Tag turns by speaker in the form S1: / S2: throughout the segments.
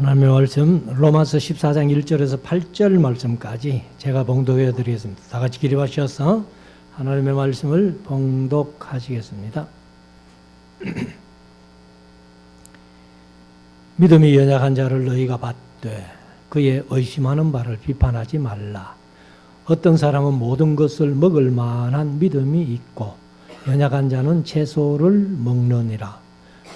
S1: 하나님의 말씀 로마서 14장 1절에서 8절 말씀까지 제가 봉독해 드리겠습니다. 다 같이 기립하셔서 하나님의 말씀을 봉독하시겠습니다. 믿음이 연약한 자를 너희가 받되 그의 의심하는 바를 비판하지 말라. 어떤 사람은 모든 것을 먹을 만한 믿음이 있고 연약한 자는 채소를 먹느니라.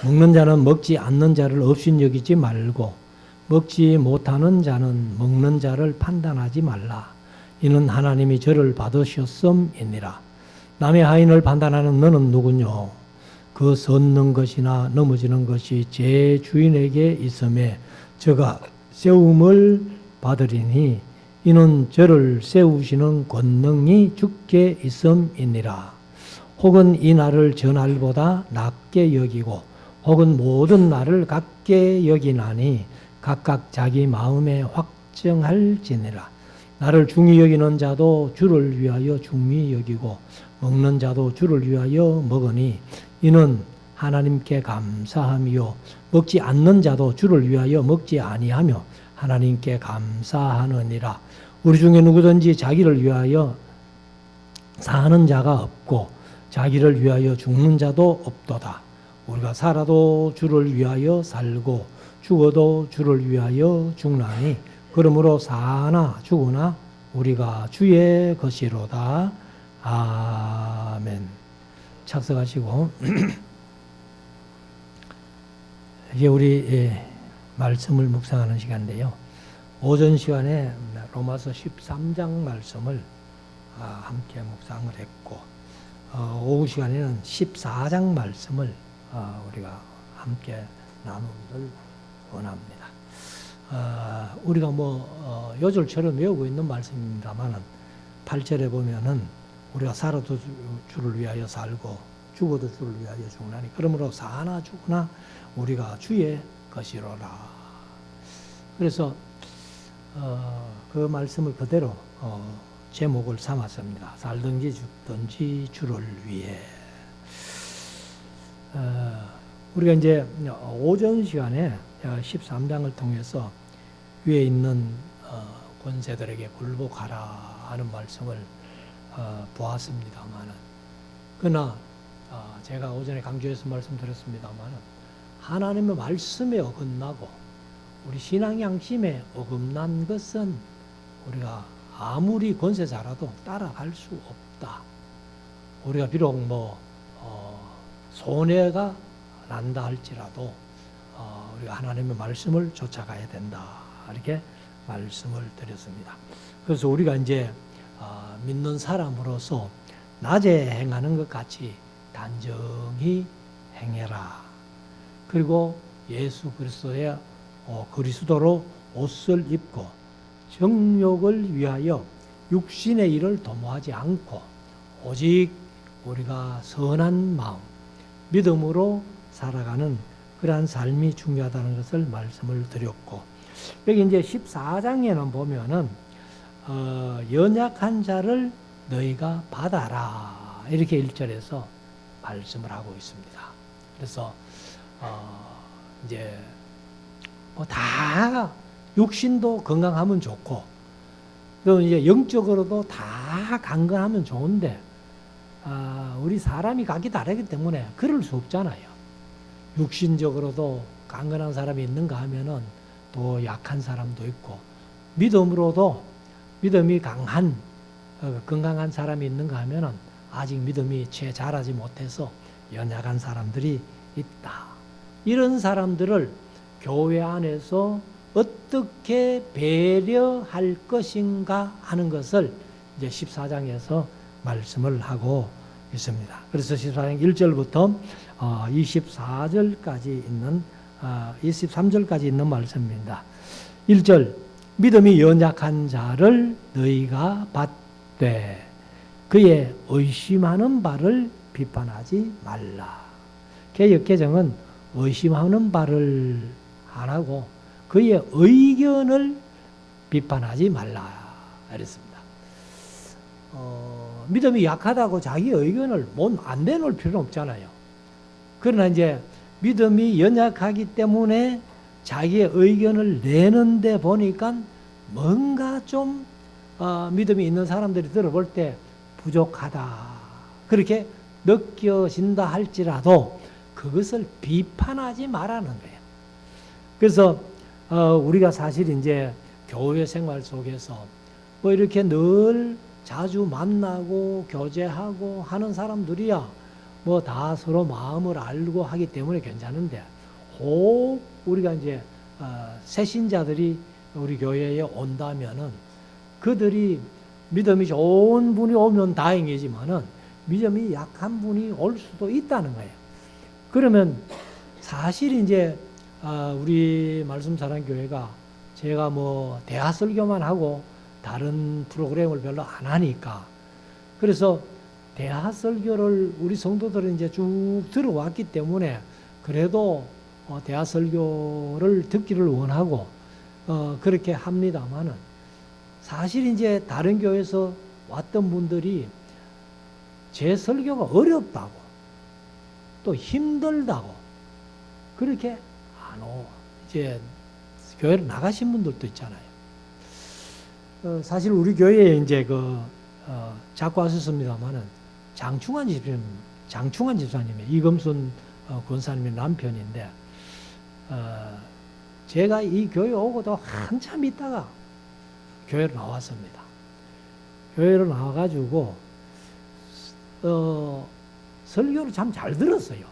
S1: 먹는 자는 먹지 않는 자를 업신여기지 말고 먹지 못하는 자는 먹는 자를 판단하지 말라. 이는 하나님이 저를 받으셨음이니라. 남의 하인을 판단하는 너는 누구뇨? 그 섰는 것이나 넘어지는 것이 제 주인에게 있음에 저가 세움을 받으리니 이는 저를 세우시는 권능이 주께 있음이니라. 혹은 이 날을 저 날보다 낮게 여기고 혹은 모든 날을 같게 여기나니 각각 자기 마음에 확정할지니라. 나를 중히 여기는 자도 주를 위하여 중히 여기고 먹는 자도 주를 위하여 먹으니 이는 하나님께 감사함이요 먹지 않는 자도 주를 위하여 먹지 아니하며 하나님께 감사하느니라. 우리 중에 누구든지 자기를 위하여 사는 자가 없고 자기를 위하여 죽는 자도 없도다. 우리가 살아도 주를 위하여 살고 죽어도 주를 위하여 죽나니 그러므로 사나 죽으나 우리가 주의 것이로다. 아멘. 착석하시고 이제 우리 말씀을 묵상하는 시간인데요. 오전 시간에 로마서 13장 말씀을 함께 묵상을 했고 오후 시간에는 14장 말씀을 우리가 함께 나누기를 원합니다. 우리가 요절처럼 외우고 있는 말씀입니다만은 8절에 보면은 우리가 살아도 주를 위하여 살고 죽어도 주를 위하여 죽나니 그러므로 사나 죽으나 우리가 주의 것이로라. 그래서 그 말씀을 그대로 제목을 삼았습니다. 살든지 죽든지 주를 위해. 우리가 이제 오전 시간에 13장을 통해서 위에 있는 권세들에게 굴복하라 하는 말씀을 보았습니다만은 그러나 제가 오전에 강조해서 말씀드렸습니다만은 하나님의 말씀에 어긋나고 우리 신앙 양심에 어긋난 것은 우리가 아무리 권세 잘해도 따라갈 수 없다. 우리가 비록 손해가 난다 할지라도 우리가 하나님의 말씀을 쫓아가야 된다. 이렇게 말씀을 드렸습니다. 그래서 우리가 이제 믿는 사람으로서 낮에 행하는 것 같이 단정히 행해라. 그리고 예수 그리스도의 그리스도로 옷을 입고 정욕을 위하여 육신의 일을 도모하지 않고 오직 우리가 선한 마음, 믿음으로 살아가는 그러한 삶이 중요하다는 것을 말씀을 드렸고 여기 이제 14장에는 보면은 연약한 자를 너희가 받아라 이렇게 1절에서 말씀을 하고 있습니다. 그래서 이제 다 육신도 건강하면 좋고 또 이제 영적으로도 다 강건하면 좋은데 우리 사람이 각기 다르기 때문에 그럴 수 없잖아요. 육신적으로도 강건한 사람이 있는가 하면은 또 약한 사람도 있고 믿음으로도 믿음이 강한 건강한 사람이 있는가 하면은 아직 믿음이 채 자라지 못해서 연약한 사람들이 있다. 이런 사람들을 교회 안에서 어떻게 배려할 것인가 하는 것을 이제 14장에서 말씀을 하고 있습니다. 그래서 14장 1절부터 24절까지 있는 23절까지 있는 말씀입니다. 1절 믿음이 연약한 자를 너희가 받되 그의 의심하는 바를 비판하지 말라. 개역개정은 의심하는 바를 안 하고 그의 의견을 비판하지 말라 그랬습니다. 믿음이 약하다고 자기 의견을 안 내놓을 필요는 없잖아요. 그러나 이제 믿음이 연약하기 때문에 자기의 의견을 내는데 보니까 뭔가 좀 믿음이 있는 사람들이 들어볼 때 부족하다. 그렇게 느껴진다 할지라도 그것을 비판하지 말라는 거예요. 그래서 우리가 사실 이제 교회 생활 속에서 뭐 이렇게 늘 자주 만나고 교제하고 하는 사람들이야 뭐 다 서로 마음을 알고 하기 때문에 괜찮은데, 혹 우리가 이제 새 신자들이 우리 교회에 온다면은 그들이 믿음이 좋은 분이 오면 다행이지만은 믿음이 약한 분이 올 수도 있다는 거예요. 그러면 사실 이제 우리 말씀사랑교회가 제가 뭐 대하설교만 하고 다른 프로그램을 별로 안 하니까, 그래서 대하설교를 우리 성도들은 이제 쭉 들어왔기 때문에 그래도 대하설교를 듣기를 원하고 그렇게 합니다만은, 사실 이제 다른 교회에서 왔던 분들이 제 설교가 어렵다고 또 힘들다고 그렇게 안 오. 이제 교회를 나가신 분들도 있잖아요. 사실 우리 교회에 이제 자꾸 하셨습니다만은 장충환 집사님의 이금순 권사님의 남편인데, 제가 이 교회 오고도 한참 있다가 교회로 나왔습니다. 교회로 나와가지고 설교를 참 잘 들었어요.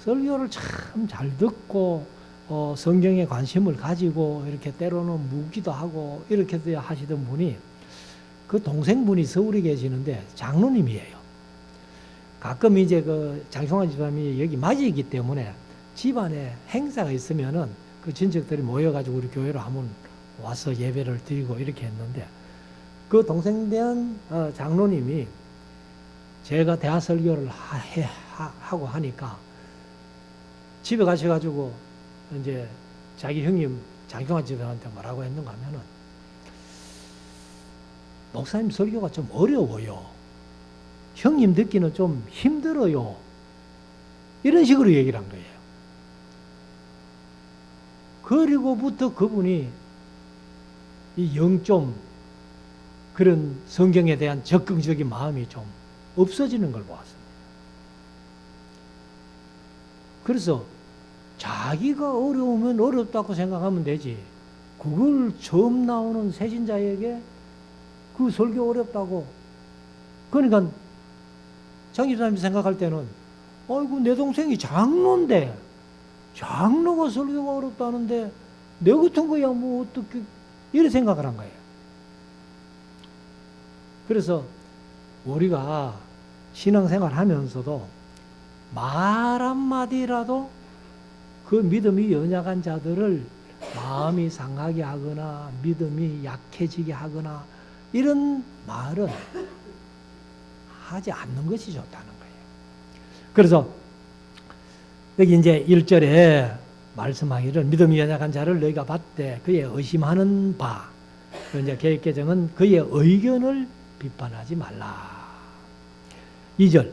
S1: 설교를 참 잘 듣고 성경에 관심을 가지고 이렇게 때로는 묻기도 하고 이렇게 하시던 분이, 그 동생분이 서울에 계시는데 장로님이에요. 가끔 이제 장성환 집사님이 여기 맞이이기 때문에 집안에 행사가 있으면은 그 친척들이 모여가지고 우리 교회로 한번 와서 예배를 드리고 이렇게 했는데, 그 동생 된 장로님이 제가 대화 설교를 하고 하니까 집에 가셔가지고 이제 자기 형님 장경환 집사한테 뭐라고 했는가 하면은, 목사님 설교가 좀 어려워요. 형님 듣기는 좀 힘들어요. 이런 식으로 얘기를 한 거예요. 그리고부터 그분이 이 영좀 그런 성경에 대한 적극적인 마음이 좀 없어지는 걸 보았습니다. 그래서 자기가 어려우면 어렵다고 생각하면 되지, 그걸 처음 나오는 새신자에게 그 설교 어렵다고. 그러니까 장 집사님이 생각할 때는, 아이고 내 동생이 장로인데 장로가 설교가 어렵다는데 내 같은 거야 뭐 어떻게, 이런 생각을 한 거예요. 그래서 우리가 신앙생활 하면서도 말 한마디라도 그 믿음이 연약한 자들을 마음이 상하게 하거나 믿음이 약해지게 하거나 이런 말은 하지 않는 것이 좋다는 거예요. 그래서 여기 이제 1절에 말씀하기를 믿음이 연약한 자를 너희가 받되 그의 의심하는 바, 이제 개역개정은 그의 의견을 비판하지 말라. 2절,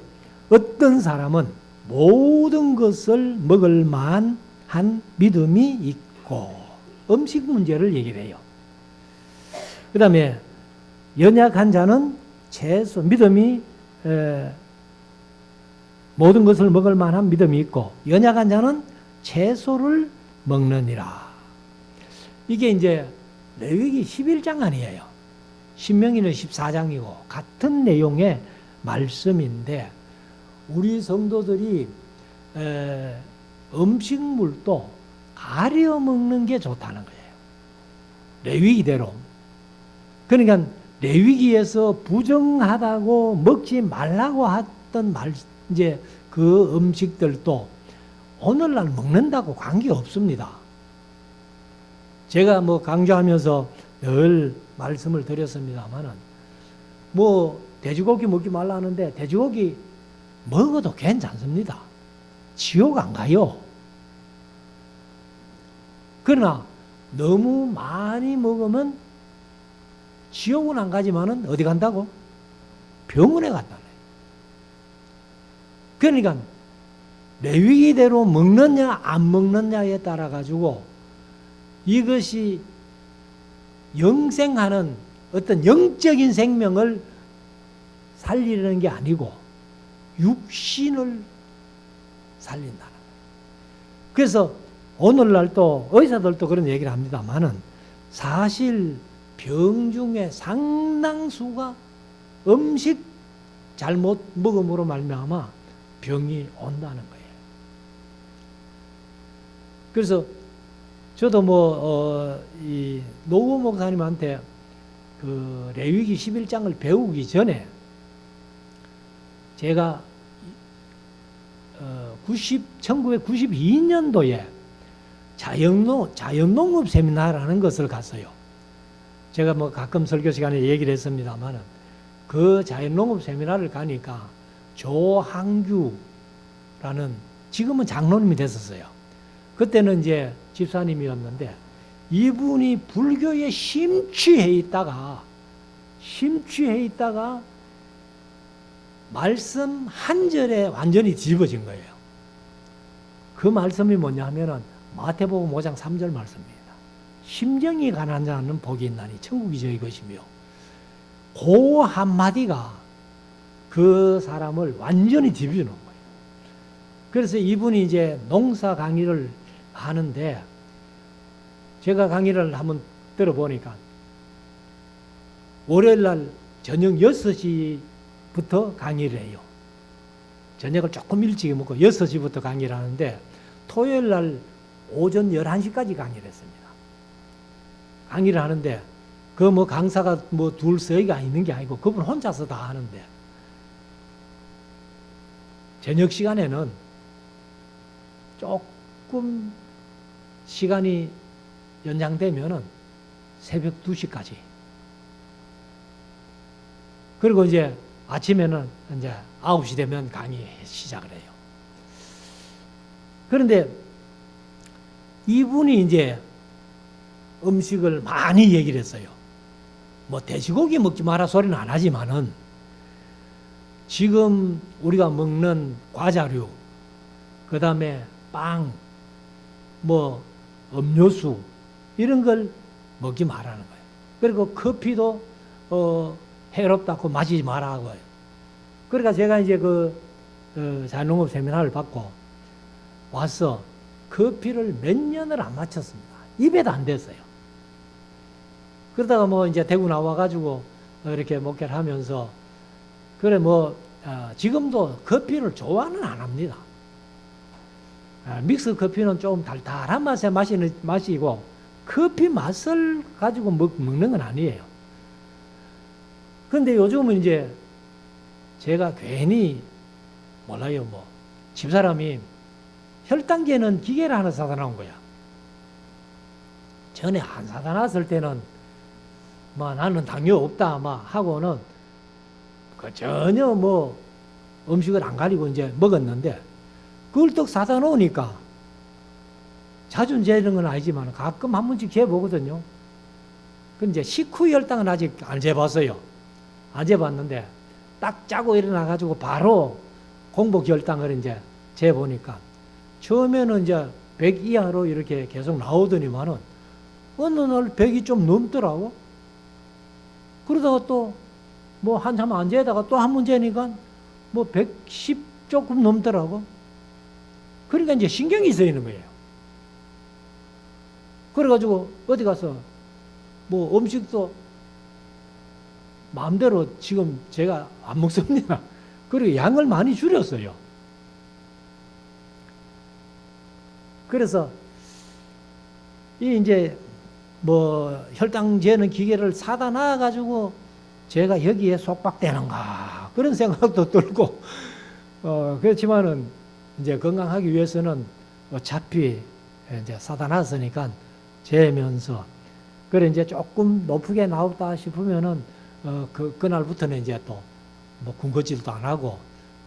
S1: 어떤 사람은 모든 것을 먹을 만한 믿음이 있고, 음식 문제를 얘기를 해요. 그 다음에 연약한 자는 채소, 믿음이 모든 것을 먹을 만한 믿음이 있고 연약한 자는 채소를 먹느니라. 이게 이제 레위기 11장 아니에요. 신명기는 14장이고 같은 내용의 말씀인데, 우리 성도들이 음식물도 가려 먹는 게 좋다는 거예요. 레위기대로. 그러니까 레위기에서 부정하다고 먹지 말라고 했던 이제 그 음식들도 오늘날 먹는다고 관계 없습니다. 제가 뭐 강조하면서 늘 말씀을 드렸습니다만은, 뭐 돼지고기 먹지 말라 하는데 돼지고기 먹어도 괜찮습니다. 지옥 안 가요. 그러나 너무 많이 먹으면 지옥은 안 가지만은 어디 간다고? 병원에 간다네. 그러니까 레위기대로 먹느냐 안 먹느냐에 따라 가지고 이것이 영생하는 어떤 영적인 생명을 살리는 게 아니고 육신을 살린다는 거예요. 그래서 오늘날 또 의사들도 그런 얘기를 합니다만은 사실 병 중에 상당수가 음식 잘못 먹음으로 말미암아 병이 온다는 거예요. 그래서 저도 이 노후 목사님한테 그 레위기 11장을 배우기 전에 제가 1992년도에 자연농업 세미나라는 것을 갔어요. 제가 뭐 가끔 설교 시간에 얘기를 했습니다만은 그 자연농업 세미나를 가니까 조항규라는 지금은 장로님이 됐었어요. 그때는 이제 집사님이었는데 이분이 불교에 심취해 있다가 말씀 한 절에 완전히 뒤집어진 거예요. 그 말씀이 뭐냐 하면은 마태복음 5장 3절 말씀입니다. 심정이 가난한 자는 복이 있나니 천국이 저희 것이며 그 한마디가 그 사람을 완전히 뒤집어 놓은 거예요. 그래서 이분이 이제 농사 강의를 하는데 제가 강의를 한번 들어보니까 월요일 날 저녁 6시부터 강의를 해요. 저녁을 조금 일찍 먹고 6시부터 강의를 하는데 토요일 날 오전 11시까지 강의를 했습니다. 강의를 하는데 그 뭐 강사가 뭐 둘 세가 있는 게 아니고 그분 혼자서 다 하는데 저녁 시간에는 조금 시간이 연장되면은 새벽 2시까지. 그리고 이제 아침에는 이제 9시 되면 강의 시작을 해요. 그런데 이분이 이제 음식을 많이 얘기를 했어요. 뭐 돼지고기 먹지 마라 소리는 안 하지만은 지금 우리가 먹는 과자류, 그 다음에 빵, 뭐 음료수 이런 걸 먹지 말라는 거예요. 그리고 커피도 해롭다고 마시지 말라고 해요. 그러니까 제가 이제 자연농업 세미나를 받고 와서 커피를 몇 년을 안 마쳤습니다. 입에도 안 댔어요. 그러다가 뭐 이제 대구 나와가지고 이렇게 목회를 하면서 그래 지금도 커피를 좋아는 안 합니다. 믹스 커피는 좀 달달한 맛에 마시고 커피 맛을 가지고 먹는 건 아니에요. 그런데 요즘은 이제 제가 괜히 몰라요 집사람이 혈당 재는 기계를 하나 사다 놓은 거야. 전에 안 사다 놨을 때는 나는 당뇨 없다 하고는 전혀 음식을 안 가리고 이제 먹었는데 그걸 또 사다 놓으니까 자주 재는 건 아니지만 가끔 한 번씩 재보거든요. 근데 이제 식후 혈당은 아직 안 재봤어요. 안 재봤는데 딱 짜고 일어나가지고 바로 공복 혈당을 이제 재보니까 처음에는 이제 100 이하로 이렇게 계속 나오더니만은 어느 날 100이 좀 넘더라고. 그러다가 또 한참 안 재다가 또 한 번 재니까 110 조금 넘더라고. 그러니까 이제 신경이 쓰이는 거예요. 그래가지고 어디 가서 음식도 마음대로 지금 제가 안 먹습니다. 그리고 양을 많이 줄였어요. 그래서 이제 혈당 재는 기계를 사다 놔가지고 제가 여기에 속박되는가 그런 생각도 들고 그렇지만은 이제 건강하기 위해서는 어차피 이제 사다 놨으니까 재면서 그래 이제 조금 높게 나왔다 싶으면은 그날부터는 이제 또 군것질도 안 하고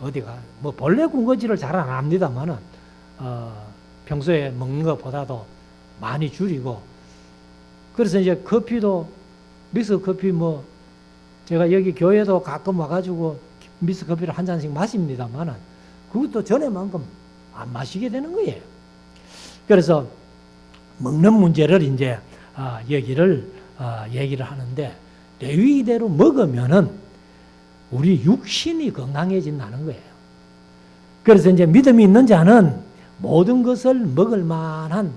S1: 어디가 본래 군것질을 잘 안 합니다만은 평소에 먹는 것보다도 많이 줄이고 그래서 이제 커피도 믹스 커피 제가 여기 교회도 가끔 와가지고 믹스 커피를 한 잔씩 마십니다만은 그것도 전에만큼 안 마시게 되는 거예요. 그래서 먹는 문제를 이제 얘기를 하는데, 레위기대로 먹으면은 우리 육신이 건강해진다는 거예요. 그래서 이제 믿음이 있는 자는 모든 것을 먹을 만한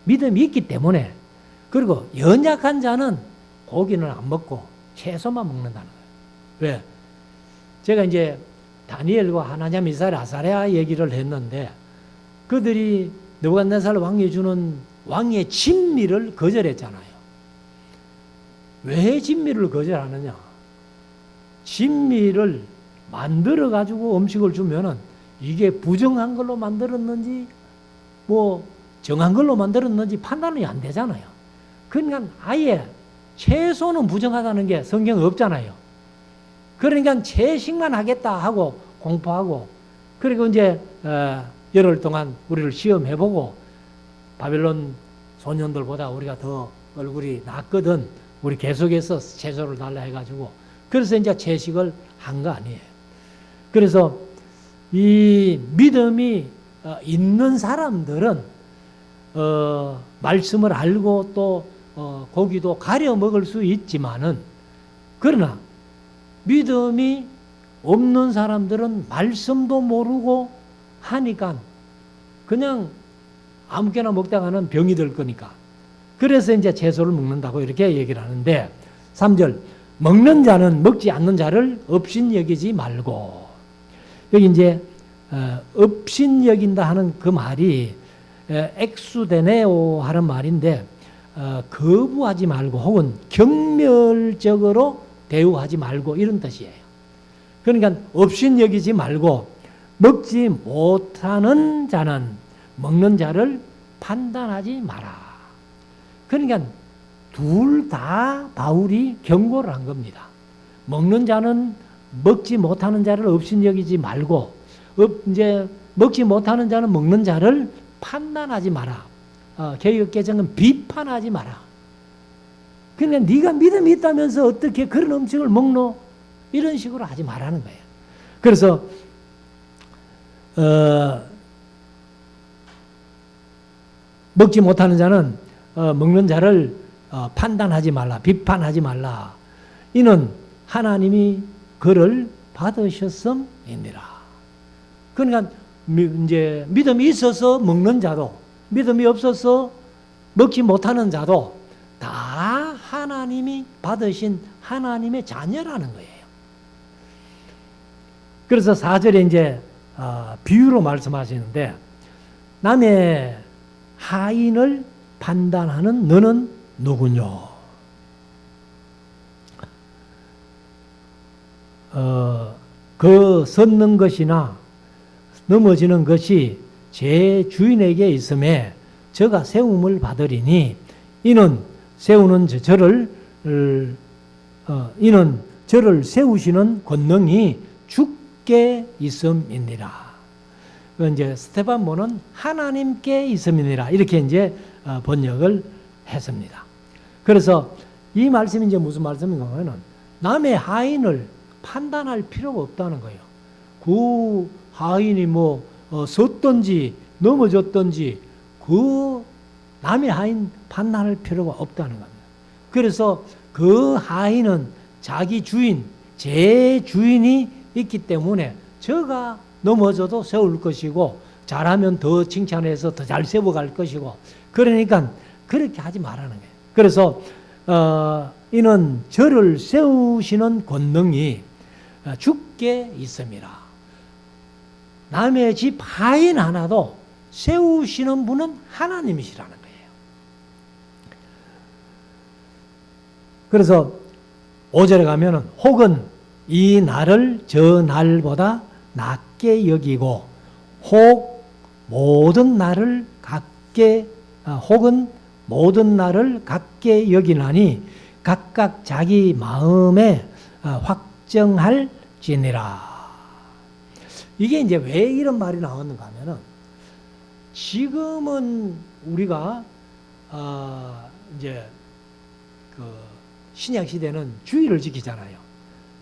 S1: 믿음이 있기 때문에, 그리고 연약한 자는 고기는 안 먹고 채소만 먹는다는 거예요. 왜? 제가 이제 다니엘과 하나냐, 미사엘, 아사랴 얘기를 했는데, 그들이 느부갓네살 왕이 주는 왕의 진미를 거절했잖아요. 왜 진미를 거절하느냐? 진미를 만들어 가지고 음식을 주면은 이게 부정한 걸로 만들었는지 뭐 정한 걸로 만들었는지 판단이 안 되잖아요. 그러니까 아예 채소는 부정하다는 게 성경에 없잖아요. 그러니까 채식만 하겠다 하고 공포하고, 그리고 이제 열흘 동안 우리를 시험해보고, 바벨론 소년들보다 우리가 더 얼굴이 낫거든, 우리 계속해서 채소를 달라 해가지고, 그래서 이제 채식을 한 거 아니에요. 그래서 이 믿음이 있는 사람들은 말씀을 알고 또 고기도 가려 먹을 수 있지만은, 그러나 믿음이 없는 사람들은 말씀도 모르고 하니까 그냥 아무렇게나 먹다가는 병이 들 거니까, 그래서 이제 채소를 먹는다고 이렇게 얘기를 하는데, 3절, 먹는 자는 먹지 않는 자를 업신 여기지 말고. 여기 이제 업신 여긴다 하는 그 말이 엑수데네오 하는 말인데, 거부하지 말고 혹은 경멸적으로 대우하지 말고 이런 뜻이에요. 그러니까 업신 여기지 말고, 먹지 못하는 자는 먹는 자를 판단하지 마라. 그러니까 둘 다 바울이 경고를 한 겁니다. 먹는 자는 먹지 못하는 자를 업신 여기지 말고, 이제 먹지 못하는 자는 먹는 자를 판단하지 마라. 개역개정은 비판하지 마라. 그러니까 네가 믿음이 있다면서 어떻게 그런 음식을 먹노? 이런 식으로 하지 말라는 거예요. 그래서 먹지 못하는 자는 먹는 자를 판단하지 말라, 비판하지 말라. 이는 하나님이 그를 받으셨음이니라. 그러니까 이제 믿음이 있어서 먹는 자도, 믿음이 없어서 먹지 못하는 자도 다 하나님이 받으신 하나님의 자녀라는 거예요. 그래서 4절에 이제 비유로 말씀하시는데, 남의 하인을 판단하는 너는 누구뇨? 그 섰는 것이나 넘어지는 것이 제 주인에게 있음에 저가 세움을 받으리니, 이는 이는 저를 세우시는 권능이 주께 있음이니라. 이제 스테반모는 하나님께 있음이니라, 이렇게 이제 번역을 했습니다. 그래서 이 말씀이 이제 무슨 말씀인가 하면은, 남의 하인을 판단할 필요가 없다는 거예요. 그 하인이 뭐 섰든지 넘어졌든지 그 남의 하인 판단할 필요가 없다는 겁니다. 그래서 그 하인은 자기 주인, 제 주인이 있기 때문에 저가 넘어져도 세울 것이고, 잘하면 더 칭찬해서 더 잘 세워갈 것이고, 그러니까 그렇게 하지 말라는 거예요. 그래서 이는 저를 세우시는 권능이 주께 있음이라. 남의 집 하인 하나도 세우시는 분은 하나님이시라는 거예요. 그래서 5절에 가면은, 혹은 이 날을 저 날보다 낮게 여기고, 혹은 모든 날을 같게 여기나니 각각 자기 마음에 확정할지니라. 이게 이제 왜 이런 말이 나왔는가 하면은, 지금은 우리가 이제 그 신약 시대는 주일을 지키잖아요.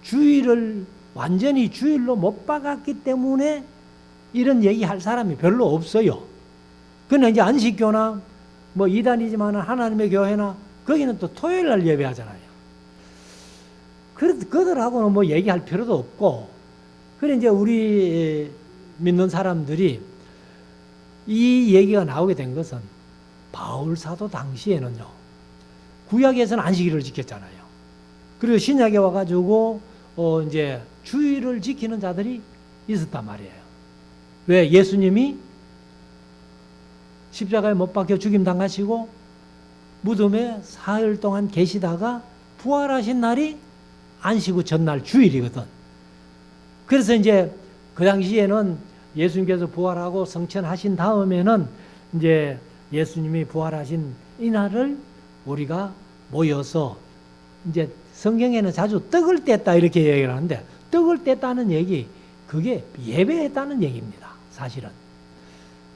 S1: 주일을 완전히 주일로 못 박았기 때문에 이런 얘기 할 사람이 별로 없어요. 그러나 이제 안식교나 뭐 이단이지만 하나님의 교회나 거기는 또 토요일 날 예배하잖아요. 그들하고는 뭐 얘기할 필요도 없고, 그래 이제 우리 믿는 사람들이 이 얘기가 나오게 된 것은 바울 사도 당시에는요, 구약에서는 안식일을 지켰잖아요. 그리고 신약에 와가지고 이제 주일을 지키는 자들이 있었단 말이에요. 왜? 예수님이 십자가에 못 박혀 죽임 당하시고 무덤에 사흘 동안 계시다가 부활하신 날이 안식 후 전날 주일이거든. 그래서 이제 그 당시에는 예수님께서 부활하고 성천하신 다음에는 이제 예수님이 부활하신 이 날을 우리가 모여서 이제 성경에는 자주 떡을 뗐다 이렇게 얘기를 하는데, 떡을 뗐다는 얘기, 그게 예배했다는 얘기입니다, 사실은.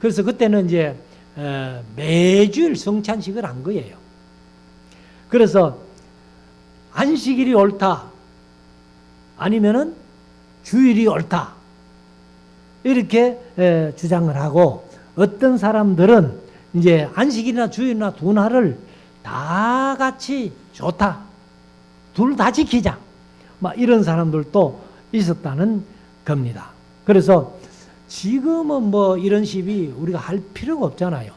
S1: 그래서 그때는 이제 매주일 성찬식을 한 거예요. 그래서 안식일이 옳다, 아니면은 주일이 옳다, 이렇게 주장을 하고, 어떤 사람들은 이제 안식일이나 주일이나 두 날을 다 같이 좋다, 둘 다 지키자, 막 이런 사람들도 있었다는 겁니다. 그래서 지금은 뭐 이런 시비 우리가 할 필요가 없잖아요.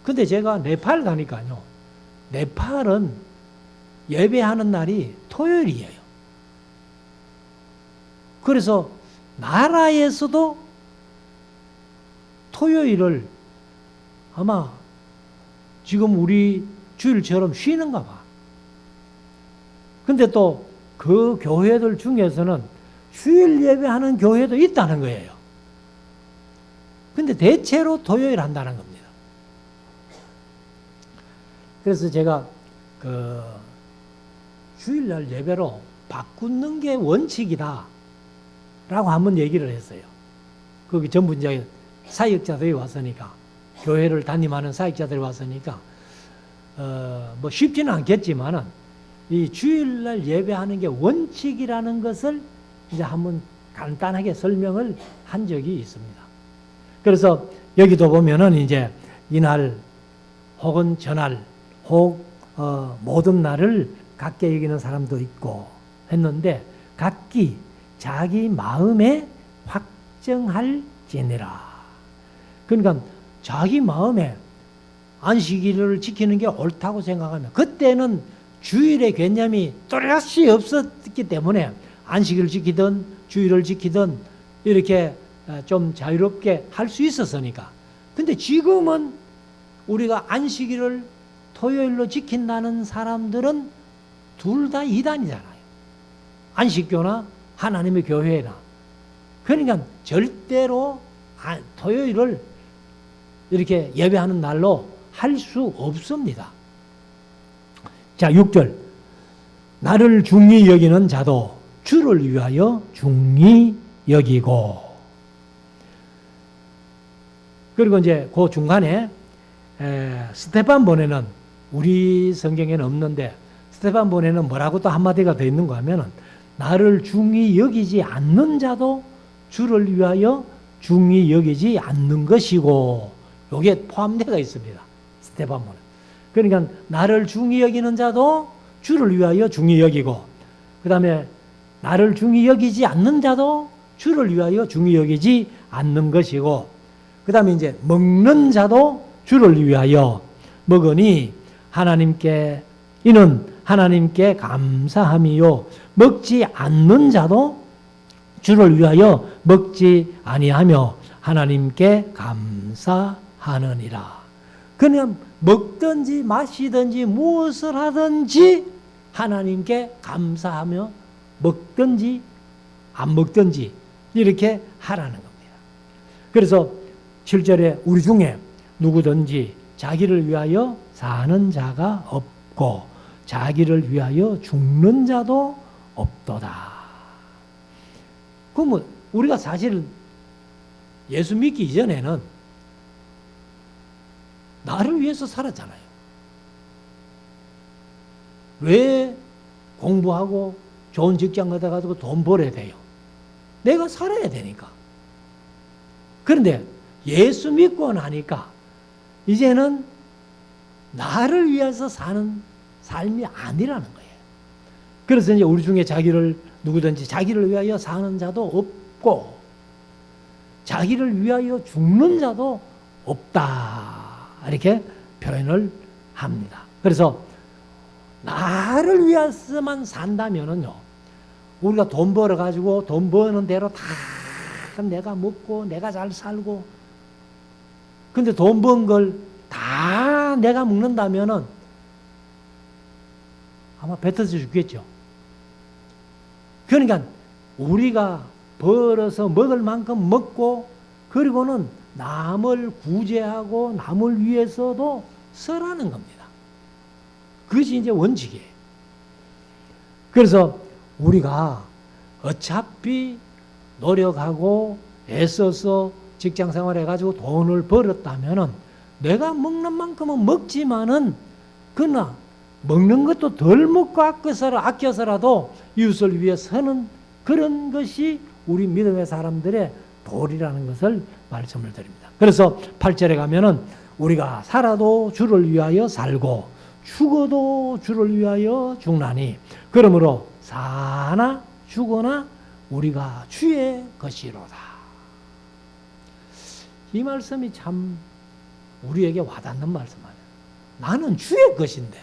S1: 근데 제가 네팔 가니까요, 네팔은 예배하는 날이 토요일이에요. 그래서 나라에서도 토요일을 아마 지금 우리 주일처럼 쉬는가 봐. 근데 또 그 교회들 중에서는 주일 예배하는 교회도 있다는 거예요. 근데 대체로 토요일 한다는 겁니다. 그래서 제가 그 주일날 예배로 바꾸는 게 원칙이다 라고 한번 얘기를 했어요. 거기 전부 이제 사역자들이 왔으니까, 교회를 담임하는 사역자들이 왔으니까 뭐 쉽지는 않겠지만은 이 주일날 예배하는 게 원칙이라는 것을 이제 한번 간단하게 설명을 한 적이 있습니다. 그래서 여기도 보면은 이제 이날 혹은 저날 혹 모든 날을 각기 여기는 사람도 있고 했는데, 각기 자기 마음에 확정할지니라. 그러니까 자기 마음에 안식일을 지키는 게 옳다고 생각하면, 그때는 주일의 개념이 또렷이 없었기 때문에 안식일을 지키든 주일을 지키든 이렇게 좀 자유롭게 할 수 있었으니까. 근데 지금은 우리가 안식일을 토요일로 지킨다는 사람들은 둘 다 이단이잖아요. 안식교나 하나님의 교회나. 그러니까 절대로 토요일을 이렇게 예배하는 날로 할 수 없습니다. 자, 6절. 나를 중히 여기는 자도 주를 위하여 중히 여기고. 그리고 이제 그 중간에 스데반 본에는, 우리 성경에는 없는데 스데반 본에는 뭐라고 또 한마디가 더 있는가 하면은, 나를 중히 여기지 않는 자도 주를 위하여 중히 여기지 않는 것이고, 요게 포함되어 있습니다, 스데반 본에. 그러니까 나를 중히 여기는 자도 주를 위하여 중히 여기고, 그 다음에 나를 중히 여기지 않는 자도 주를 위하여 중히 여기지 않는 것이고, 그 다음에 이제 먹는 자도 주를 위하여 먹으니 이는 하나님께 감사함이요, 먹지 않는 자도 주를 위하여 먹지 아니하며 하나님께 감사하느니라. 그냥 먹든지 마시든지 무엇을 하든지 하나님께 감사하며 먹든지 안 먹든지 이렇게 하라는 겁니다. 그래서 7절에 우리 중에 누구든지 자기를 위하여 사는 자가 없고 자기를 위하여 죽는 자도 없도다. 그러면 우리가 사실 예수 믿기 이전에는 나를 위해서 살았잖아요. 왜 공부하고 좋은 직장 가다 가지고 돈 벌어야 돼요? 내가 살아야 되니까. 그런데 예수 믿고 나니까 이제는 나를 위해서 사는 삶이 아니라는 거예요. 그래서 이제 우리 중에 누구든지 자기를 위하여 사는 자도 없고 자기를 위하여 죽는 자도 없다. 이렇게 표현을 합니다. 그래서 나를 위해서만 산다면은요, 우리가 돈 벌어가지고 돈 버는 대로 다 내가 먹고 내가 잘 살고, 근데 돈 번 걸 다 내가 먹는다면은 아마 뱉어져 죽겠죠. 그러니까 우리가 벌어서 먹을 만큼 먹고, 그리고는 남을 구제하고 남을 위해서도 서라는 겁니다. 그것이 이제 원칙이에요. 그래서 우리가 어차피 노력하고 애써서 직장 생활해가지고 돈을 벌었다면은 내가 먹는 만큼은 먹지만은, 그러나 먹는 것도 덜 먹고 아껴서라도 이웃을 위해 서는 그런 것이 우리 믿음의 사람들의 도리라는 것을 말씀을 드립니다. 그래서 8절에 가면은 우리가 살아도 주를 위하여 살고 죽어도 주를 위하여 죽나니 그러므로 사나 죽거나 우리가 주의 것이로다. 이 말씀이 참 우리에게 와닿는 말씀 아니에요. 나는 주의 것인데,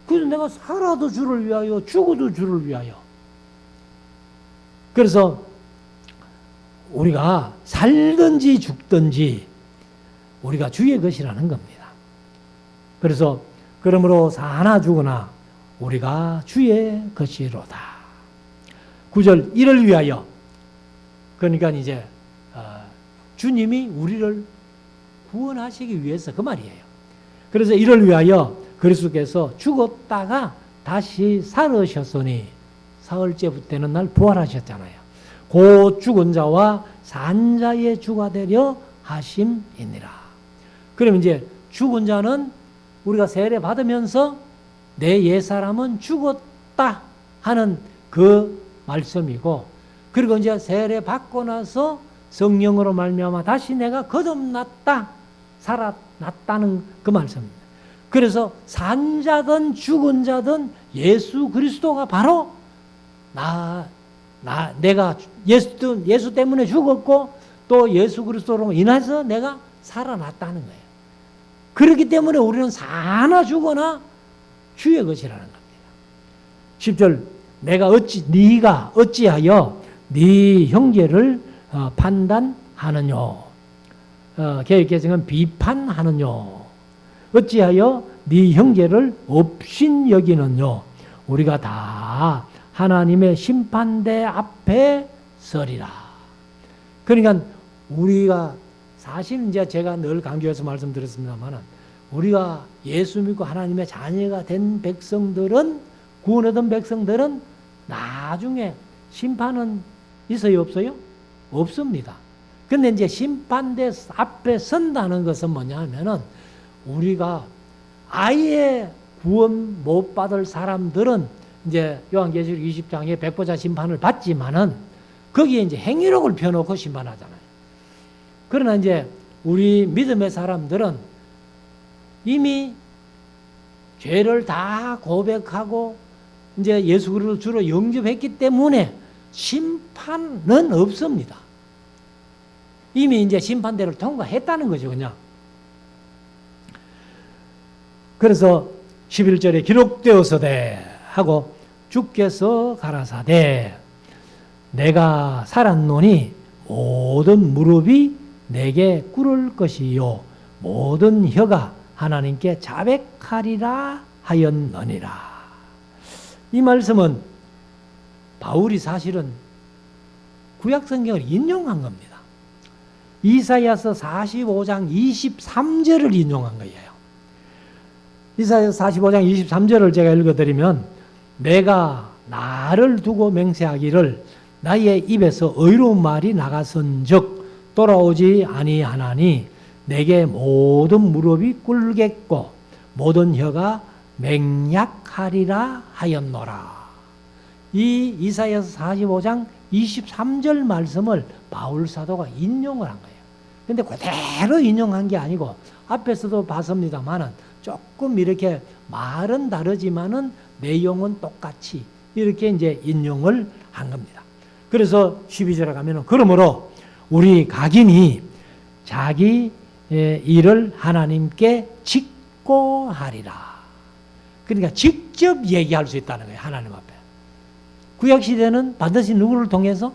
S1: 그래서 내가 살아도 주를 위하여 죽어도 주를 위하여. 그래서 우리가 살든지 죽든지 우리가 주의 것이라는 겁니다. 그래서 그러므로 사나 죽으나 우리가 주의 것이로다. 9절 이를 위하여, 그러니까 이제 주님이 우리를 구원하시기 위해서 그 말이에요. 그래서 이를 위하여 그리스도께서 죽었다가 다시 살으셨으니 사흘째 되는 날 부활하셨잖아요. 곧 죽은 자와 산 자의 주가 되려 하심이니라. 그럼 이제 죽은 자는 우리가 세례 받으면서 내 옛사람은 죽었다 하는 그 말씀이고, 그리고 이제 세례 받고 나서 성령으로 말미암아 다시 내가 거듭났다, 살아났다는 그 말씀입니다. 그래서 산 자든 죽은 자든 예수 그리스도가 바로 내가 예수 때문에 죽었고 또 예수 그리스도로 인해서 내가 살아났다는 거예요. 그렇기 때문에 우리는 사나 죽거나 주의 것이라는 겁니다. 10절 네가 어찌하여 네 형제를 판단하느뇨. 개역개정은 비판하느뇨. 어찌하여 네 형제를 업신 여기느뇨. 우리가 다 하나님의 심판대 앞에 서리라. 그러니까 우리가 사실 이제 제가 늘 강조해서 말씀드렸습니다만, 우리가 예수 믿고 하나님의 자녀가 된 백성들은, 구원 얻은 백성들은 나중에 심판은 있어요, 없어요? 없습니다. 근데 이제 심판대 앞에 선다는 것은 뭐냐 하면은, 우리가 아예 구원 못 받을 사람들은 이제 요한계시록 20장에 백보자 심판을 받지만은 거기에 이제 행위록을 펴놓고 심판하잖아요. 그러나 이제 우리 믿음의 사람들은 이미 죄를 다 고백하고 이제 예수 그리스도를 주로 영접했기 때문에 심판은 없습니다. 이미 이제 심판대를 통과했다는 거죠, 그냥. 그래서 11절에 기록되어서되 하고 주께서 가라사대 내가 살았노니 모든 무릎이 내게 꿇을 것이요 모든 혀가 하나님께 자백하리라 하였느니라. 이 말씀은 바울이 사실은 구약성경을 인용한 겁니다. 이사야서 45장 23절을 인용한 거예요. 이사야서 45장 23절을 제가 읽어드리면, 내가 나를 두고 맹세하기를 나의 입에서 의로운 말이 나가선즉 돌아오지 아니하나니 내게 모든 무릎이 꿇겠고 모든 혀가 맹약하리라 하였노라. 이 이사야서 45장 23절 말씀을 바울 사도가 인용을 한 거예요. 근데 그대로 인용한 게 아니고 앞에서도 봤습니다만은 조금 이렇게 말은 다르지만은 내용은 똑같이 이렇게 이제 인용을 한 겁니다. 그래서 12절에 가면은 그러므로 우리 각인이 자기 일을 하나님께 직고 하리라. 그러니까 직접 얘기할 수 있다는 거예요. 하나님 앞에. 구약시대는 반드시 누구를 통해서?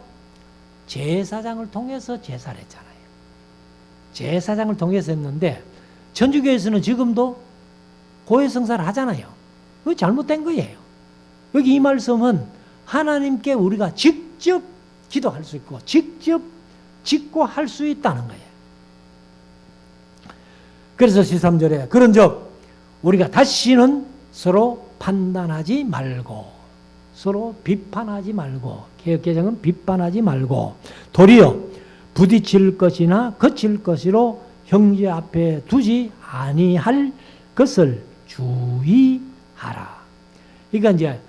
S1: 제사장을 통해서 제사를 했잖아요. 제사장을 통해서 했는데 천주교에서는 지금도 고해성사를 하잖아요. 그거 잘못된 거예요. 여기 이 말씀은 하나님께 우리가 직접 기도할 수 있고 직접 직고 할 수 있다는 거예요. 그래서 13절에 그런즉 우리가 다시는 서로 판단하지 말고 서로 비판하지 말고 개혁개정은 비판하지 말고 도리어 부딪힐 것이나 거칠 것으로 형제 앞에 두지 아니할 것을 주의하라. 그러니까 이제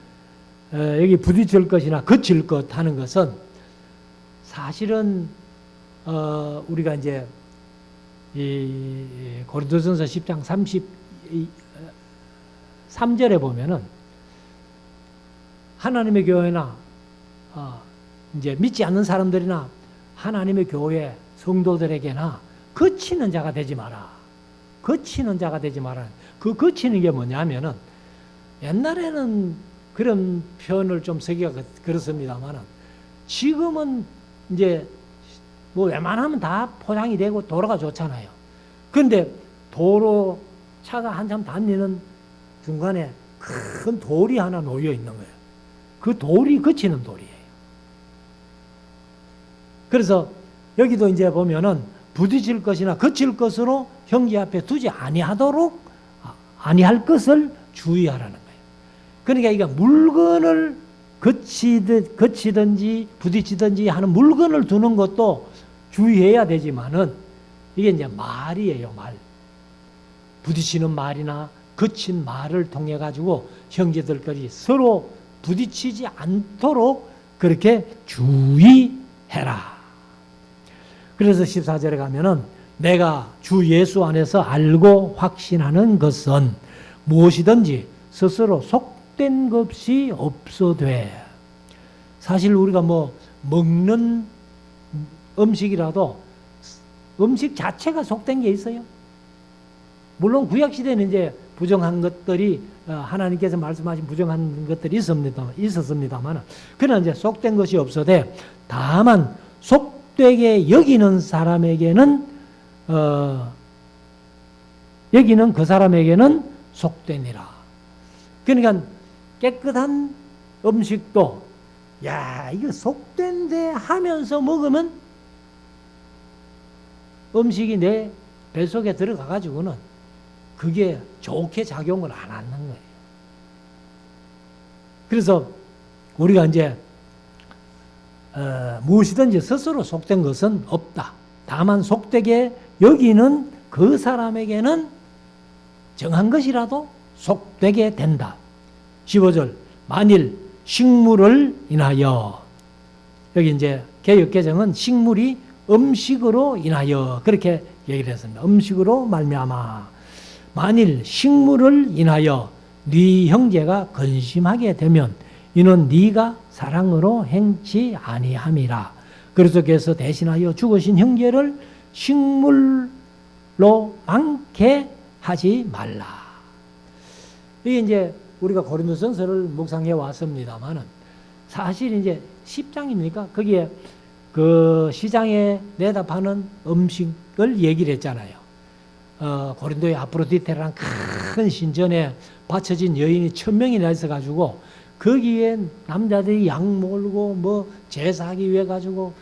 S1: 여기 부딪힐 것이나 거칠 것 하는 것은 사실은 우리가 이제 이 고린도전서 10장 33절에 보면은 하나님의 교회나 이제 믿지 않는 사람들이나 하나님의 교회 성도들에게나 거치는 자가 되지 마라. 거치는 자가 되지 마라. 그 거치는 게 뭐냐면은 옛날에는 그런 표현을 좀 쓰기가 그렇습니다만은 지금은 이제 뭐 웬만하면 다 포장이 되고 도로가 좋잖아요. 그런데 도로 차가 한참 다니는 중간에 큰 돌이 하나 놓여 있는 거예요. 그 돌이 거치는 돌이에요. 그래서 여기도 이제 보면은 부딪힐 것이나 거칠 것으로 형제 앞에 두지 아니하도록 아니할 것을 주의하라는 거예요. 그러니까 이게 물건을 거치든지 부딪히든지 하는 물건을 두는 것도 주의해야 되지만은 이게 이제 말이에요, 말. 부딪히는 말이나 거친 말을 통해 가지고 형제들끼리 서로 부딪히지 않도록 그렇게 주의해라. 그래서 14절에 가면은 내가 주 예수 안에서 알고 확신하는 것은 무엇이든지 스스로 속된 것이 없어돼. 사실 우리가 뭐 먹는 음식이라도 음식 자체가 속된 게 있어요. 물론 구약시대는 이제 부정한 것들이 하나님께서 말씀하신 부정한 것들이 있었습니다만 그러나 이제 속된 것이 없어되 다만 속되게 여기는 사람에게는 여기는 그 사람에게는 속되니라. 그러니까 깨끗한 음식도 야 이거 속된데 하면서 먹으면 음식이 내 뱃속에 들어가 가지고는 그게 좋게 작용을 안 하는 거예요. 그래서 우리가 이제 무엇이든지 스스로 속된 것은 없다. 다만 속되게 여기는 그 사람에게는 정한 것이라도 속되게 된다. 15절 만일 식물을 인하여 여기 이제 개역개정은 식물이 음식으로 인하여 그렇게 얘기를 했습니다. 음식으로 말미암아 만일 식물을 인하여 네 형제가 근심하게 되면 이는 네가 사랑으로 행치 아니함이라. 그리스도께서 대신하여 죽으신 형제를 식물로 많게 하지 말라. 이게 이제 우리가 고린도전서를 묵상해 왔습니다만은 사실 이제 10장입니까? 거기에 그 시장에 내다 파는 음식을 얘기를 했잖아요. 고린도의 아프로디테라는 큰 신전에 바쳐진 여인이 1000명이나 있어가지고 거기에 남자들이 약 몰고 뭐 제사하기 위해 가지고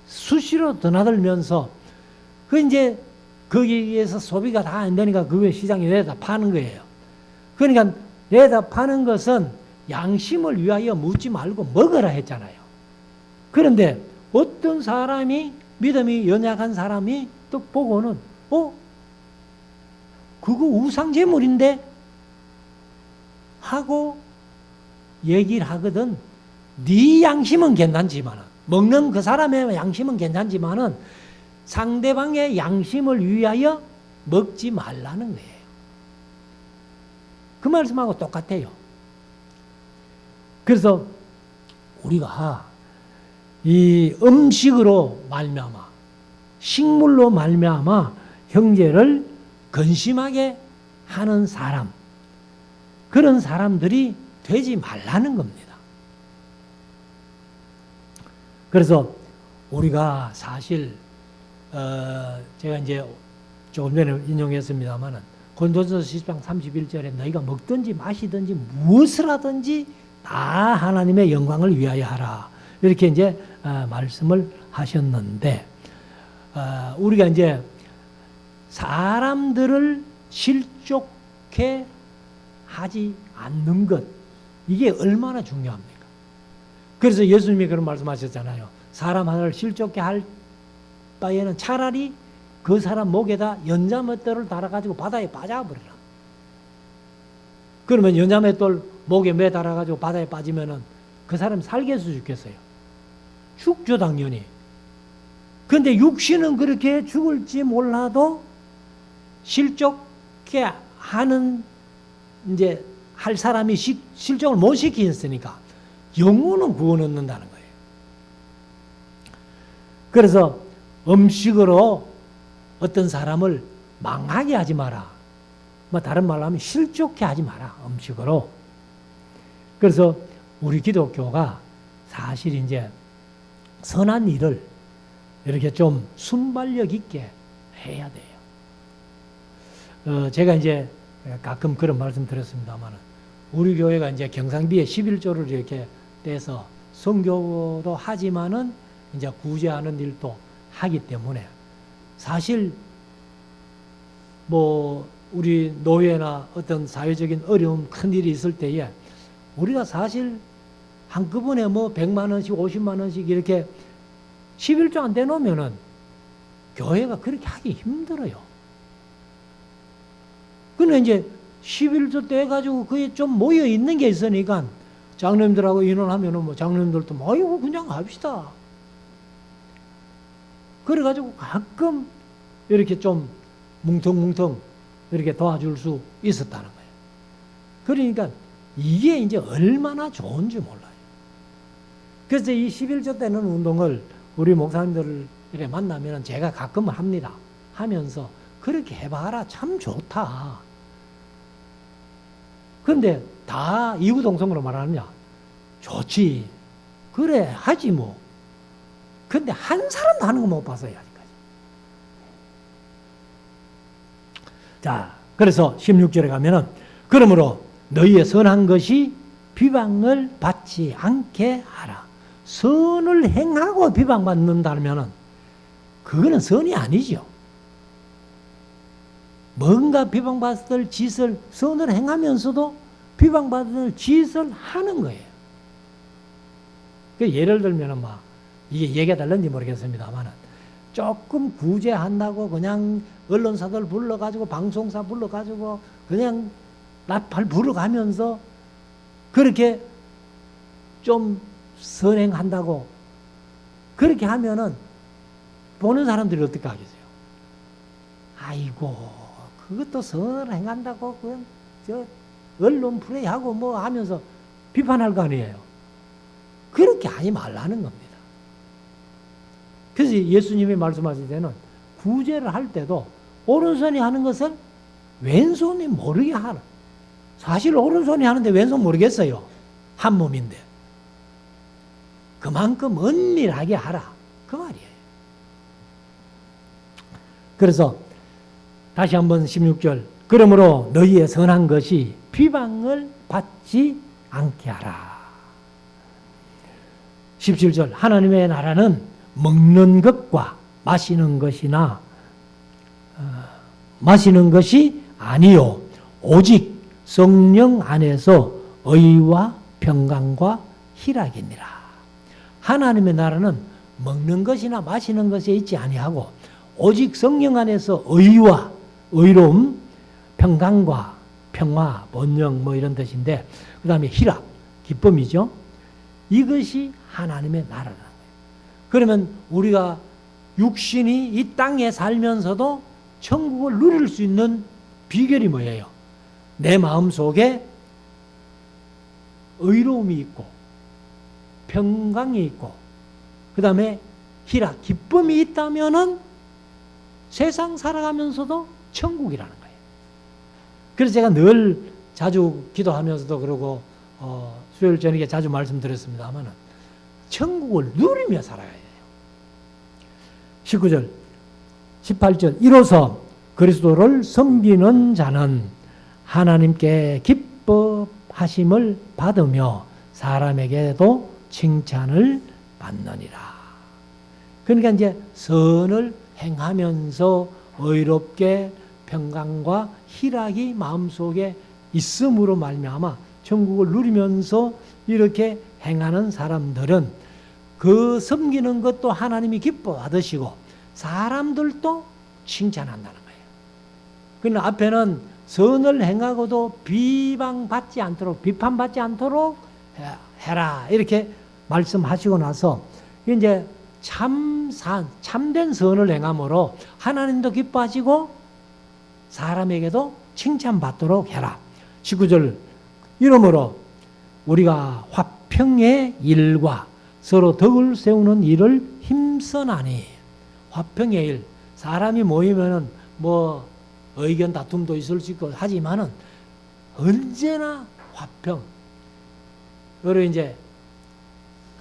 S1: 수시로 드나들면서 그 이제 거기에서 소비가 다 안 되니까 그 시장에 내다 파는 거예요. 그러니까 내다 파는 것은 양심을 위하여 묻지 말고 먹으라 했잖아요. 그런데 어떤 사람이 믿음이 연약한 사람이 또 보고는 그거 우상제물인데 하고 얘기를 하거든. 네 양심은 괜찮지만은, 먹는 그 사람의 양심은 괜찮지만은 상대방의 양심을 위하여 먹지 말라는 거예요. 그 말씀하고 똑같아요. 그래서 우리가 이 음식으로 말미암아, 식물로 말미암아 형제를 근심하게 하는 사람, 그런 사람들이 되지 말라는 겁니다. 그래서 우리가 사실 제가 이제 조금 전에 인용했습니다마는 고린도전서 10장 31절에 너희가 먹든지 마시든지 무엇을 하든지 다 하나님의 영광을 위하여 하라, 이렇게 이제 말씀을 하셨는데, 우리가 이제 사람들을 실족해 하지 않는 것, 이게 얼마나 중요합니까? 그래서 예수님이 그런 말씀하셨잖아요. 사람 하나를 실족해 할 바에는 차라리 그 사람 목에다 연자맷돌을 달아가지고 바다에 빠져버리라. 그러면 연자맷돌 목에 매 달아가지고 바다에 빠지면은 그 사람이 살겠어 죽겠어요? 죽죠, 당연히. 근데 육신은 그렇게 죽을지 몰라도 실족해 하는 이제 할 사람이 실족을 못 시키었으니까 영혼은 구원 얻는다는 거예요. 그래서 음식으로 어떤 사람을 망하게 하지 마라. 뭐 다른 말로 하면 실족해 하지 마라, 음식으로. 그래서 우리 기독교가 사실 이제 선한 일을 이렇게 좀 순발력 있게 해야 돼요. 제가 이제 가끔 그런 말씀 드렸습니다만, 우리 교회가 이제 경상비에 11조를 이렇게 떼서 선교도 하지만은 이제 구제하는 일도 하기 때문에, 사실 뭐 우리 노예나 어떤 사회적인 어려움, 큰 일이 있을 때에 우리가 사실 한꺼번에 뭐 100만 원씩 50만 원씩 이렇게 11조 안 대놓으면은 교회가 그렇게 하기 힘들어요. 근데 이제 11조 떼가지고 그게 좀 모여 있는 게 있으니까 장로님들하고 의논하면은 뭐 장로님들도 뭐 이거 그냥 합시다. 그래가지고 가끔 이렇게 좀 뭉텅뭉텅 이렇게 도와줄 수 있었다는 거예요. 그러니까 이게 이제 얼마나 좋은지 몰라요. 그래서 이 11조 때는 운동을 우리 목사님들을 이렇게 만나면 제가 가끔 합니다. 하면서 그렇게 해봐라, 참 좋다. 근데 다 이구동성으로 말하느냐? 좋지. 그래, 하지 뭐. 근데 한 사람도 하는 거 못 봤어요, 아직까지. 자, 그래서 16절에 가면은, 그러므로 너희의 선한 것이 비방을 받지 않게 하라. 선을 행하고 비방받는다면은 그거는 선이 아니죠. 뭔가 비방받을 짓을, 선을 행하면서도 비방받을 짓을 하는 거예요. 그 예를 들면은 막 이게 얘기가 달른지 모르겠습니다만은, 조금 구제한다고 그냥 언론사들 불러가지고 방송사 불러가지고 그냥 나팔 불어가면서 그렇게 좀 선행한다고 그렇게 하면은 보는 사람들이 어떻게 하겠어요? 아이고, 그것도 선을 행한다고 그냥 저 언론 플레이하고 뭐 하면서 비판할 거 아니에요. 그렇게 하지 말라는 겁니다. 그래서 예수님이 말씀하실 때는 구제를 할 때도 오른손이 하는 것을 왼손이 모르게 하라. 사실 오른손이 하는데 왼손 모르겠어요. 한 몸인데. 그만큼 은밀하게 하라, 그 말이에요. 그래서 다시 한번 16절, 그러므로 너희의 선한 것이 비방을 받지 않게 하라. 17절, 하나님의 나라는 먹는 것과 마시는 것이나 마시는 것이 아니요 오직 성령 안에서 의와 평강과 희락이니라. 하나님의 나라는 먹는 것이나 마시는 것에 있지 아니하고 오직 성령 안에서 의와 의로움, 평강과 평화, 번영 뭐 이런 뜻인데, 그 다음에 희락, 기쁨이죠. 이것이 하나님의 나라라는 거예요. 그러면 우리가 육신이 이 땅에 살면서도 천국을 누릴 수 있는 비결이 뭐예요? 내 마음속에 의로움이 있고 평강이 있고 그 다음에 희락, 기쁨이 있다면은 세상 살아가면서도 천국이라는 거예요. 그래서 제가 늘 자주 기도하면서도 그러고 수요일 저녁에 자주 말씀드렸습니다만은 천국을 누리며 살아가야 돼요. 19절, 18절 이로써 그리스도를 섬기는 자는 하나님께 기뻐하심을 받으며 사람에게도 칭찬을 받느니라. 그러니까 이제 선을 행하면서 의롭게 평강과 희락이 마음속에 있음으로 말미암아 천국을 누리면서 이렇게 행하는 사람들은 그 섬기는 것도 하나님이 기뻐받으시고 사람들도 칭찬한다는 거예요. 그러나 앞에는 선을 행하고도 비방받지 않도록 비판받지 않도록 해라 이렇게 말씀하시고 나서 이제 참된 선을 행함으로 하나님도 기뻐하시고 사람에게도 칭찬받도록 해라. 19절 이러므로 우리가 화평의 일과 서로 덕을 세우는 일을 힘써나니 화평의 일 사람이 모이면은 뭐 의견 다툼도 있을 수 있고 하지만은 언제나 화평. 그리고 이제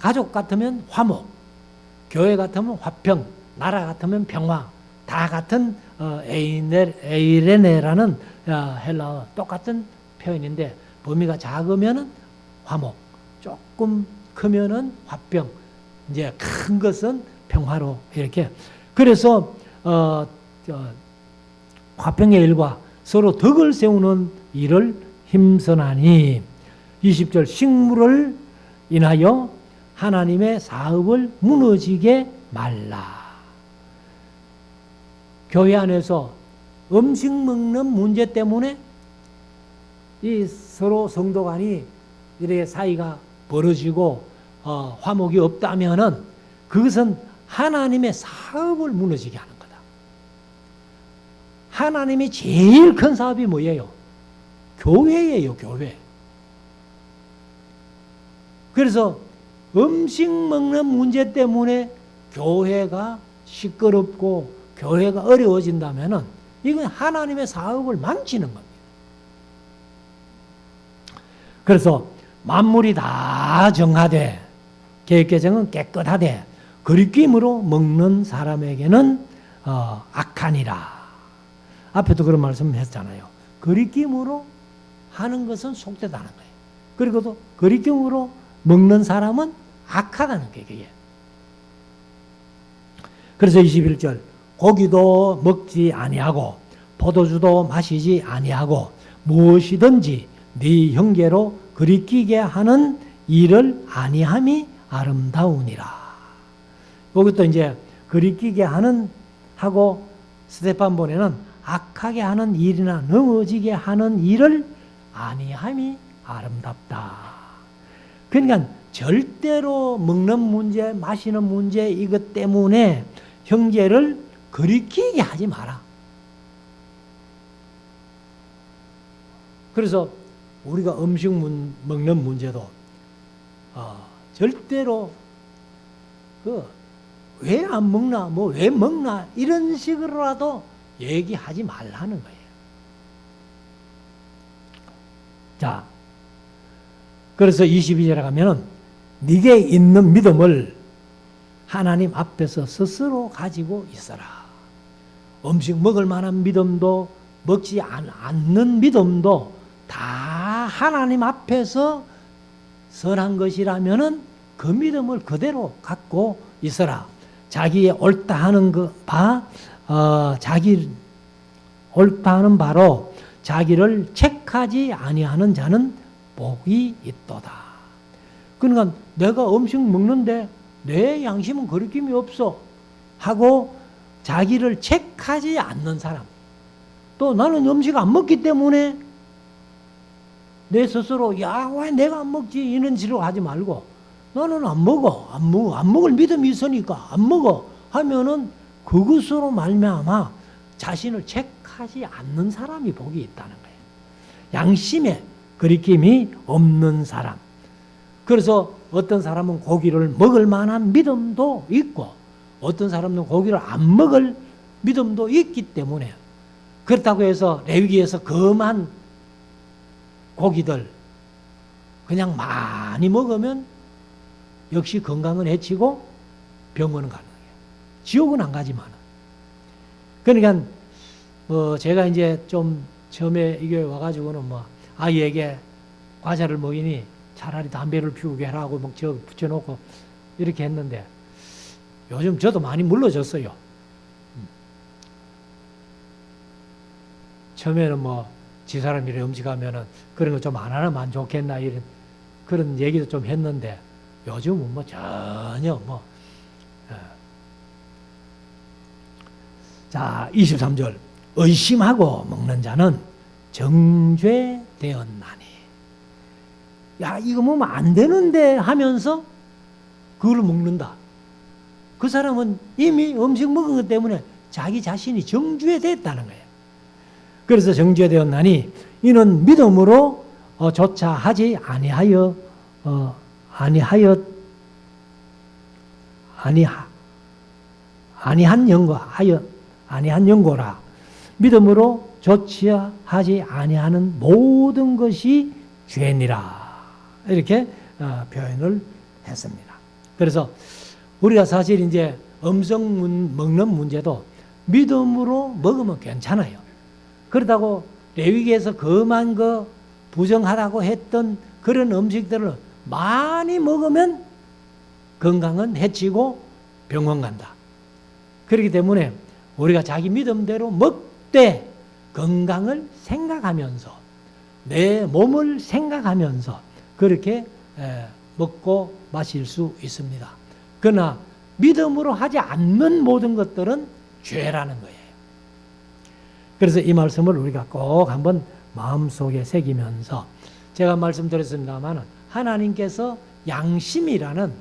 S1: 가족 같으면 화목, 교회 같으면 화평, 나라 같으면 평화, 다 같은 에이레네라는 헬라어 똑같은 표현인데 범위가 작으면은 화목, 조금 크면은 화평, 이제 큰 것은 평화로 이렇게. 그래서 화평의 일과 서로 덕을 세우는 일을 힘쓰나니 20절 식물을 인하여 하나님의 사업을 무너지게 말라. 교회 안에서 음식 먹는 문제 때문에 이 서로 성도 간이 이렇게 사이가 벌어지고 화목이 없다면은 그것은 하나님의 사업을 무너지게 하는 거다. 하나님이 제일 큰 사업이 뭐예요? 교회예요, 교회. 그래서 음식 먹는 문제 때문에 교회가 시끄럽고 교회가 어려워진다면은 이건 하나님의 사업을 망치는 겁니다. 그래서 만물이 다 정하되 계획개정은 깨끗하되 거리낌으로 먹는 사람에게는 악하니라. 앞에도 그런 말씀했잖아요. 거리낌으로 하는 것은 속되다는 거예요. 그리고도 거리낌으로 먹는 사람은 악하다는 거예요. 그게. 그래서 21절 고기도 먹지 아니하고 포도주도 마시지 아니하고 무엇이든지 네 형제로 거리끼게 하는 일을 아니함이 아름다우니라. 여기도 이제 거리끼게 하는 하고 스데판본에는 악하게 하는 일이나 넘어지게 하는 일을 아니함이 아름답다. 그러니까 절대로 먹는 문제, 마시는 문제 이것 때문에 형제를 거리끼게 하지 마라. 그래서 우리가 음식 먹는 문제도 절대로 왜 안 먹나, 뭐 왜 먹나 이런 식으로라도 얘기하지 말라는 거예요. 자, 그래서 22절에 가면은 네게 있는 믿음을 하나님 앞에서 스스로 가지고 있어라. 음식 먹을 만한 믿음도 먹지 않는 믿음도 다 하나님 앞에서 선한 것이라면은 그 믿음을 그대로 갖고 있어라. 자기의 옳다 하는 자기 옳다 하는 바로 자기를 책하지 아니하는 자는 복이 있도다. 그러니까 내가 음식 먹는데 내 양심은 거리낌이 없어 하고 자기를 책하지 않는 사람, 또 나는 음식 안 먹기 때문에 내 스스로 야 왜 내가 안 먹지 이런 식으로 하지 말고 나는 안 먹어. 안 먹을 믿음이 있으니까 안 먹어. 하면은 그것으로 말미암아 자신을 체크하지 않는 사람이 복이 있다는 거예요. 양심에 거리낌이 없는 사람. 그래서 어떤 사람은 고기를 먹을 만한 믿음도 있고 어떤 사람은 고기를 안 먹을 믿음도 있기 때문에 그렇다고 해서 레위기에서 검한 고기들 그냥 많이 먹으면 역시 건강은 해치고 병원은 가는 거예요. 지옥은 안 가지만. 그러니까 제가 이제 좀 처음에 이게 와가지고는 아이에게 과자를 먹이니 차라리 담배를 피우게 하라고 막 저 붙여놓고 이렇게 했는데 요즘 저도 많이 물러졌어요. 처음에는 지사람이 음식하면은 그런 거 좀 안 하면 좋겠나 이런 그런 얘기도 좀 했는데 요즘은 전혀 자 23절 의심하고 먹는 자는 정죄되었나니. 야 이거 먹으면 안 되는데 하면서 그걸 먹는다. 그 사람은 이미 음식 먹은 것 때문에 자기 자신이 정죄됐다는 거예요. 그래서 정죄되었나니 이는 믿음으로 조차 하지 아니한 연고라. 믿음으로 조차 하지 아니하는 모든 것이 죄니라. 이렇게 표현을 했습니다. 그래서 우리가 사실 이제 음식 먹는 문제도 믿음으로 먹으면 괜찮아요. 그렇다고 레위기에서 검한 거 부정하다고 했던 그런 음식들을 많이 먹으면 건강은 해치고 병원 간다. 그렇기 때문에 우리가 자기 믿음대로 먹되 건강을 생각하면서 내 몸을 생각하면서 그렇게 먹고 마실 수 있습니다. 그러나 믿음으로 하지 않는 모든 것들은 죄라는 거예요. 그래서 이 말씀을 우리가 꼭 한번 마음속에 새기면서 제가 말씀드렸습니다만 하나님께서 양심이라는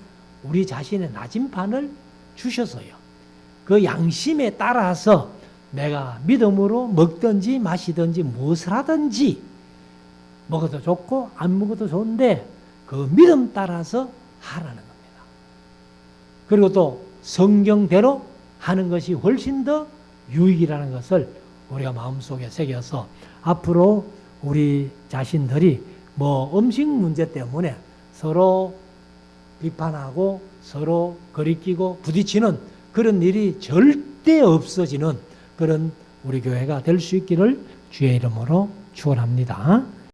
S1: 우리 자신의 나침판을 주셨어요. 그 양심에 따라서 내가 믿음으로 먹든지 마시든지 무엇을 하든지 먹어도 좋고 안 먹어도 좋은데 그 믿음 따라서 하라는 겁니다. 그리고 또 성경대로 하는 것이 훨씬 더 유익이라는 것을 우리가 마음속에 새겨서 앞으로 우리 자신들이 음식 문제 때문에 서로 비판하고 서로 거리끼고 부딪히는 그런 일이 절대 없어지는 그런 우리 교회가 될 수 있기를 주의 이름으로 축원합니다.